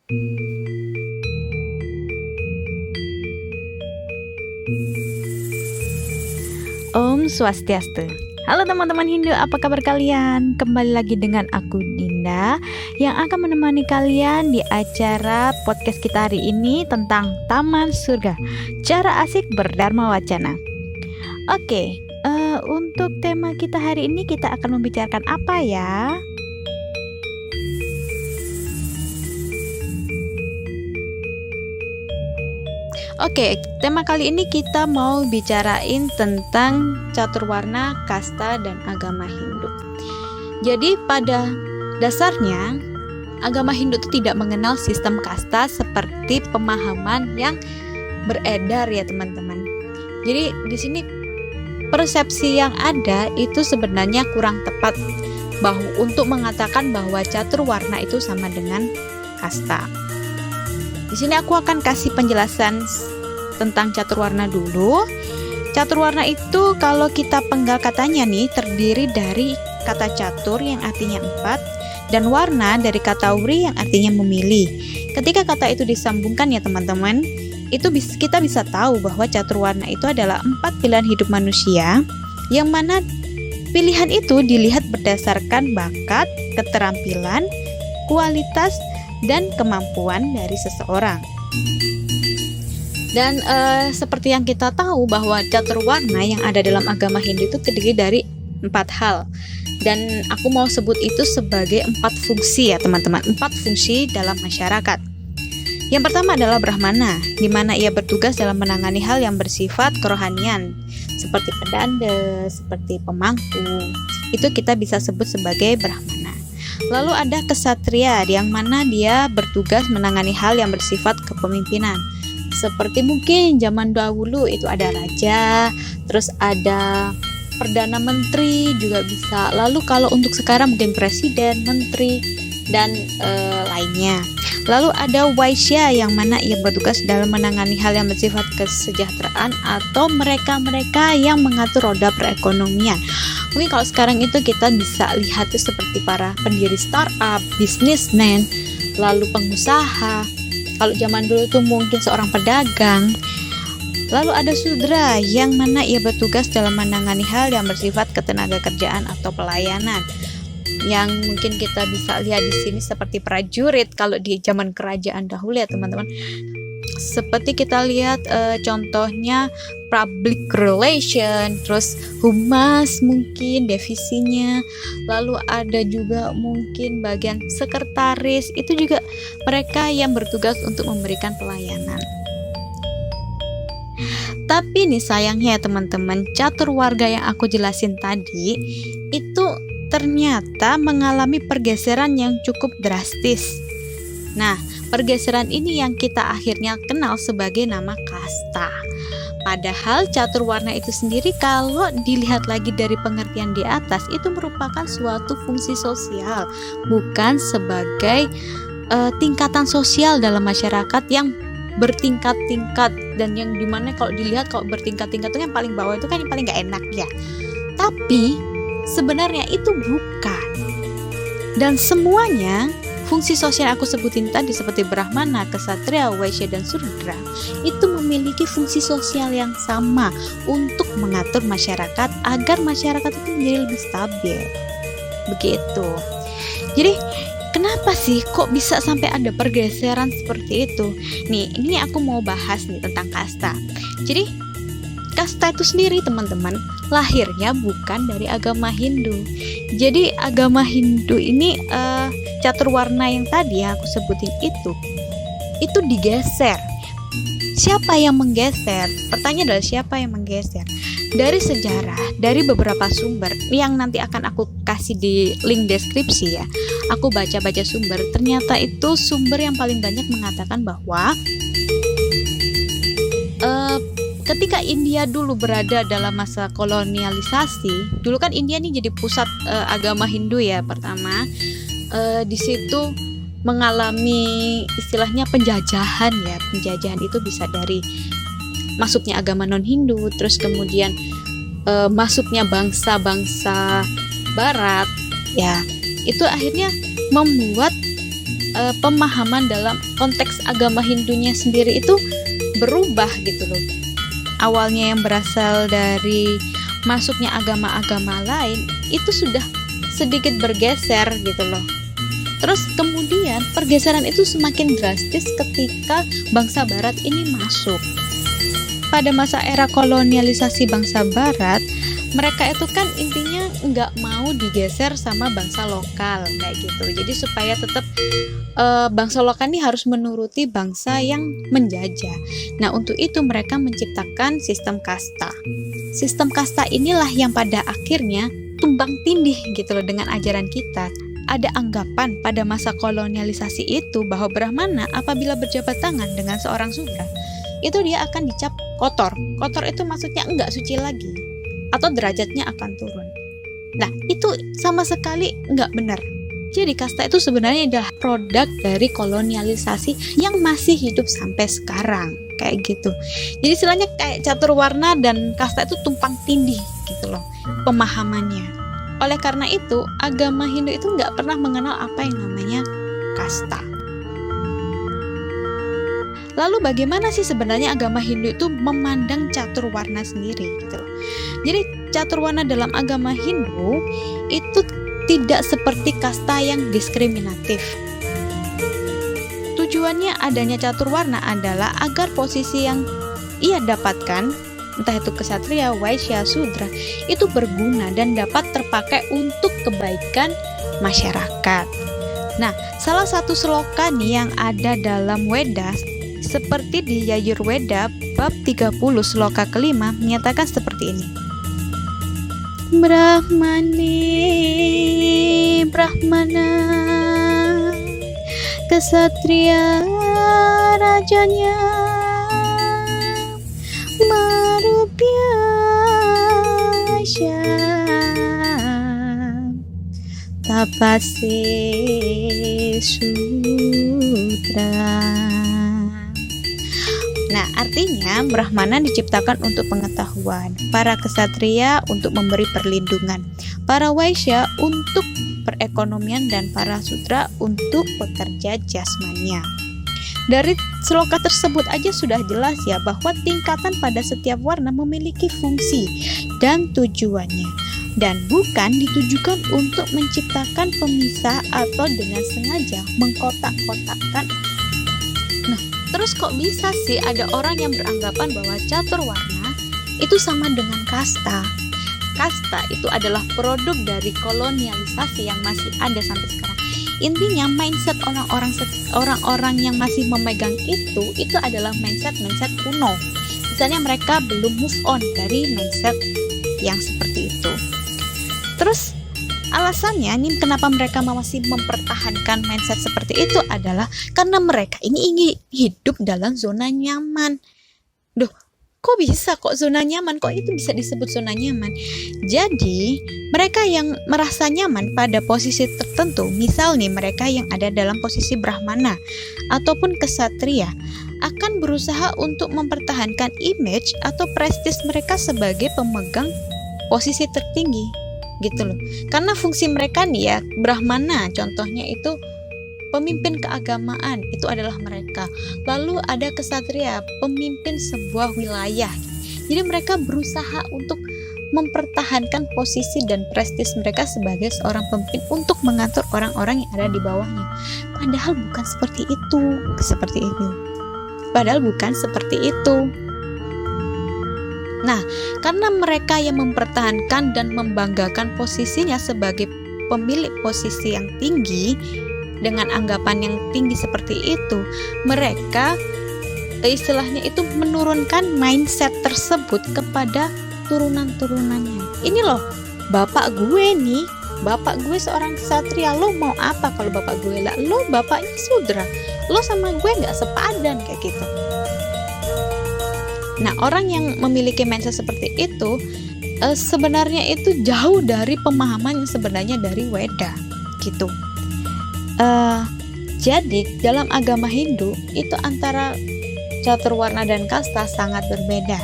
Om Swastiastu. Halo teman-teman Hindu, apa kabar kalian? Kembali lagi dengan aku Dinda yang akan menemani kalian di acara podcast kita hari ini tentang Taman Surga, cara asik berdharma wacana. Oke, untuk tema kita hari ini kita akan membicarakan apa ya? Oke, tema kali ini kita mau bicarain tentang catur warna, kasta, dan agama Hindu. Jadi pada dasarnya agama Hindu itu tidak mengenal sistem kasta seperti pemahaman yang beredar ya teman-teman. Jadi di sini persepsi yang ada itu sebenarnya kurang tepat untuk mengatakan bahwa catur warna itu sama dengan kasta. Di sini aku akan kasih penjelasan tentang catur warna dulu. Catur warna itu kalau kita penggal katanya nih terdiri dari kata catur yang artinya 4 dan warna dari kata wri yang artinya memilih. Ketika kata itu disambungkan ya teman-teman, itu kita bisa tahu bahwa catur warna itu adalah 4 pilihan hidup manusia yang mana pilihan itu dilihat berdasarkan bakat, keterampilan, kualitas, dan kemampuan dari seseorang. Dan seperti yang kita tahu bahwa catur warna yang ada dalam agama Hindu itu terdiri dari 4 hal. Dan aku mau sebut itu sebagai 4 fungsi ya teman-teman, 4 fungsi dalam masyarakat. Yang pertama adalah Brahmana, di mana ia bertugas dalam menangani hal yang bersifat kerohanian, seperti pedanda, seperti pemangku. Itu kita bisa sebut sebagai Brahmana. Lalu ada Ksatria, yang mana dia bertugas menangani hal yang bersifat kepemimpinan. Seperti mungkin zaman dahulu itu ada raja, terus ada perdana menteri juga bisa. Lalu kalau untuk sekarang mungkin presiden, menteri, dan lainnya. Lalu ada Waisya, yang mana ia bertugas dalam menangani hal yang bersifat kesejahteraan atau mereka-mereka yang mengatur roda perekonomian. Mungkin kalau sekarang itu kita bisa lihat itu seperti para pendiri startup, bisnismen, lalu pengusaha. Kalau zaman dulu itu mungkin seorang pedagang. Lalu ada Sudra, yang mana ia bertugas dalam menangani hal yang bersifat ketenaga kerjaan atau pelayanan. Yang mungkin kita bisa lihat di sini seperti prajurit kalau di zaman kerajaan dahulu ya teman-teman. Seperti kita lihat contohnya public relation, terus humas mungkin divisinya, lalu ada juga mungkin bagian sekretaris, itu juga mereka yang bertugas untuk memberikan pelayanan. Tapi nih sayangnya ya teman-teman, catur warga yang aku jelasin tadi itu ternyata mengalami pergeseran yang cukup drastis. Nah, pergeseran ini yang kita akhirnya kenal sebagai nama kasta. Padahal catur warna itu sendiri kalau dilihat lagi dari pengertian di atas itu merupakan suatu fungsi sosial, bukan sebagai tingkatan sosial dalam masyarakat yang bertingkat-tingkat, dan yang dimana kalau dilihat kalau bertingkat-tingkat itu yang paling bawah itu kan yang paling gak enak ya. Tapi sebenarnya itu bukan. Dan semuanya fungsi sosial yang aku sebutin tadi seperti Brahmana, Ksatria, Waisya, dan Sudra itu memiliki fungsi sosial yang sama untuk mengatur masyarakat agar masyarakat itu menjadi lebih stabil. Begitu. Jadi kenapa sih kok bisa sampai ada pergeseran seperti itu? Nih, ini aku mau bahas nih tentang kasta. Jadi kasta itu sendiri teman-teman lahirnya bukan dari agama Hindu. Jadi agama Hindu ini catur warna yang tadi yang aku sebutin itu digeser. Siapa yang menggeser? Pertanyaan adalah siapa yang menggeser? Dari sejarah, dari beberapa sumber yang nanti akan aku kasih di link deskripsi ya. Aku baca-baca sumber, ternyata itu sumber yang paling banyak mengatakan bahwa ketika India dulu berada dalam masa kolonialisasi, dulu kan India nih jadi pusat agama Hindu ya pertama. Di situ mengalami istilahnya penjajahan ya. Penjajahan itu bisa dari masuknya agama non-Hindu, terus kemudian masuknya bangsa-bangsa Barat ya. Itu akhirnya membuat pemahaman dalam konteks agama Hindunya sendiri itu berubah gitu loh. Awalnya yang berasal dari masuknya agama-agama lain itu sudah sedikit bergeser gitu loh. Terus kemudian pergeseran itu semakin drastis ketika bangsa barat ini masuk. Pada masa era kolonialisasi bangsa barat, mereka itu kan intinya nggak mau digeser sama bangsa lokal kayak gitu. Jadi supaya tetap bangsa lokal ini harus menuruti bangsa yang menjajah. Nah, untuk itu mereka menciptakan sistem kasta. Sistem kasta inilah yang pada akhirnya tumbang tindih gitu loh dengan ajaran kita. Ada anggapan pada masa kolonialisasi itu bahwa Brahmana apabila berjabat tangan dengan seorang Sudra, itu dia akan dicap kotor. Kotor itu maksudnya enggak suci lagi, atau derajatnya akan turun. Nah, itu sama sekali enggak benar. Jadi kasta itu sebenarnya adalah produk dari kolonialisasi yang masih hidup sampai sekarang, kayak gitu. Jadi istilahnya kayak catur warna dan kasta itu tumpang tindih gitu loh pemahamannya. Oleh karena itu, agama Hindu itu nggak pernah mengenal apa yang namanya kasta. Lalu bagaimana sih sebenarnya agama Hindu itu memandang catur warna sendiri gitu loh. Jadi catur warna dalam agama Hindu itu tidak seperti kasta yang diskriminatif. Tujuannya adanya catur warna adalah agar posisi yang ia dapatkan, entah itu ksatria, waisya, sudra, itu berguna dan dapat terpakai untuk kebaikan masyarakat. Nah, salah satu sloka nih yang ada dalam Weda, seperti di Yajurveda bab 30 sloka kelima menyatakan seperti ini. Brahmane Brahmana, ksatria rajanya, Marupyasya tapase sutra. Nah, artinya Brahmana diciptakan untuk pengetahuan, para ksatria untuk memberi perlindungan, para waisya untuk perekonomian, dan para sudra untuk pekerja jasmania. Dari sloka tersebut aja sudah jelas ya bahwa tingkatan pada setiap warna memiliki fungsi dan tujuannya, dan bukan ditujukan untuk menciptakan pemisah atau dengan sengaja mengkotak-kotakkan. Nah, terus kok bisa sih ada orang yang beranggapan bahwa catur warna itu sama dengan kasta? Kasta itu adalah produk dari kolonialisasi yang masih ada sampai sekarang. Intinya mindset orang-orang yang masih memegang itu adalah mindset kuno. Misalnya mereka belum move on dari mindset yang seperti itu. Terus alasannya nih kenapa mereka masih mempertahankan mindset seperti itu adalah karena mereka ini ingin hidup dalam zona nyaman. Duh, kok bisa kok zona nyaman? Kok itu bisa disebut zona nyaman? Jadi, mereka yang merasa nyaman pada posisi tertentu, misal nih mereka yang ada dalam posisi Brahmana ataupun ksatria, akan berusaha untuk mempertahankan image atau prestis mereka sebagai pemegang posisi tertinggi, gitu loh. Karena fungsi mereka nih ya, Brahmana contohnya itu pemimpin keagamaan, itu adalah mereka. Lalu ada ksatria, pemimpin sebuah wilayah. Jadi mereka berusaha untuk mempertahankan posisi dan prestis mereka sebagai seorang pemimpin untuk mengatur orang-orang yang ada di bawahnya. Padahal bukan seperti itu. Padahal bukan seperti itu. Nah, karena mereka yang mempertahankan dan membanggakan posisinya sebagai pemilik posisi yang tinggi, dengan anggapan yang tinggi seperti itu, mereka istilahnya itu menurunkan mindset tersebut kepada turunan-turunannya. Ini loh, bapak gue nih, bapak gue seorang ksatria, lo mau apa kalau bapak gue lah? Lo bapaknya sudra, lo sama gue gak sepadan kayak gitu. Nah, orang yang memiliki mindset seperti itu sebenarnya itu jauh dari pemahaman yang sebenarnya dari Weda gitu. Jadi dalam agama Hindu itu antara catur warna dan kasta sangat berbeda.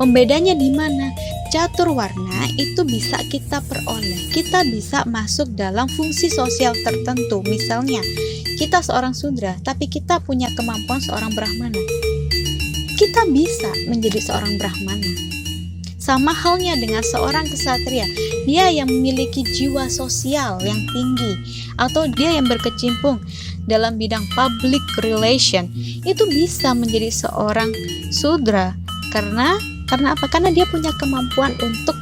Pembedanya di mana? Catur warna itu bisa kita peroleh, kita bisa masuk dalam fungsi sosial tertentu. Misalnya kita seorang Sudra, tapi kita punya kemampuan seorang Brahmana, kita bisa menjadi seorang Brahmana. Sama halnya dengan seorang ksatria, dia yang memiliki jiwa sosial yang tinggi, atau dia yang berkecimpung dalam bidang public relation, itu bisa menjadi seorang Sudra. Karena apa? Karena dia punya kemampuan untuk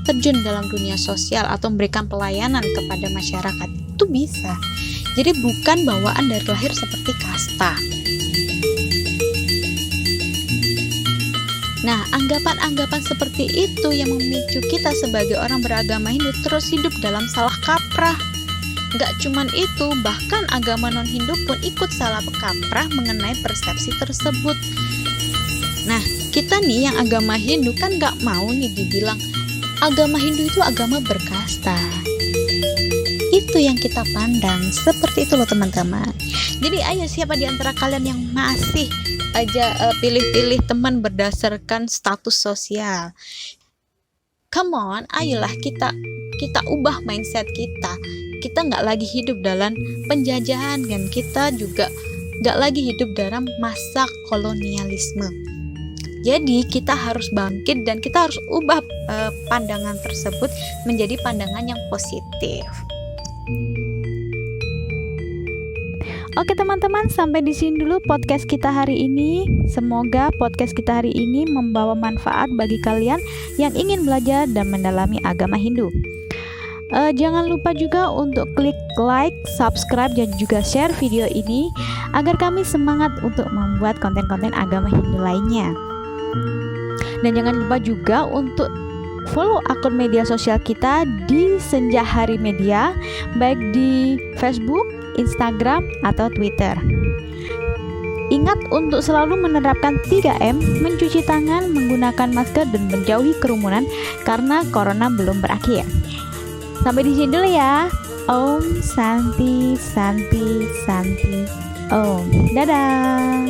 terjun dalam dunia sosial atau memberikan pelayanan kepada masyarakat. Itu bisa. Jadi bukan bawaan dari lahir seperti kasta. Nah, anggapan-anggapan seperti itu yang memicu kita sebagai orang beragama Hindu terus hidup dalam salah kaprah. Gak cuman itu, bahkan agama non-Hindu pun ikut salah kaprah mengenai persepsi tersebut. Nah, kita nih yang agama Hindu kan gak mau nih dibilang agama Hindu itu agama berkasta. Itu yang kita pandang, seperti itu loh teman-teman. Jadi ayo, siapa di antara kalian yang masih aja pilih-pilih teman berdasarkan status sosial? Come on, ayolah kita ubah mindset kita. Kita nggak lagi hidup dalam penjajahan, dan kita juga nggak lagi hidup dalam masa kolonialisme. Jadi kita harus bangkit dan kita harus ubah pandangan tersebut menjadi pandangan yang positif. Oke teman-teman, sampai di sini dulu podcast kita hari ini. Semoga podcast kita hari ini membawa manfaat bagi kalian yang ingin belajar dan mendalami agama Hindu. Jangan lupa juga untuk klik like, subscribe, dan juga share video ini agar kami semangat untuk membuat konten-konten agama Hindu lainnya. Dan jangan lupa juga untuk follow akun media sosial kita di Senja Hari Media, baik di Facebook, Instagram, atau Twitter. Ingat untuk selalu menerapkan 3M, mencuci tangan, menggunakan masker, dan menjauhi kerumunan karena corona belum berakhir. Sampai di sini dulu ya. Om Santi Santi Santi Om. Dadah.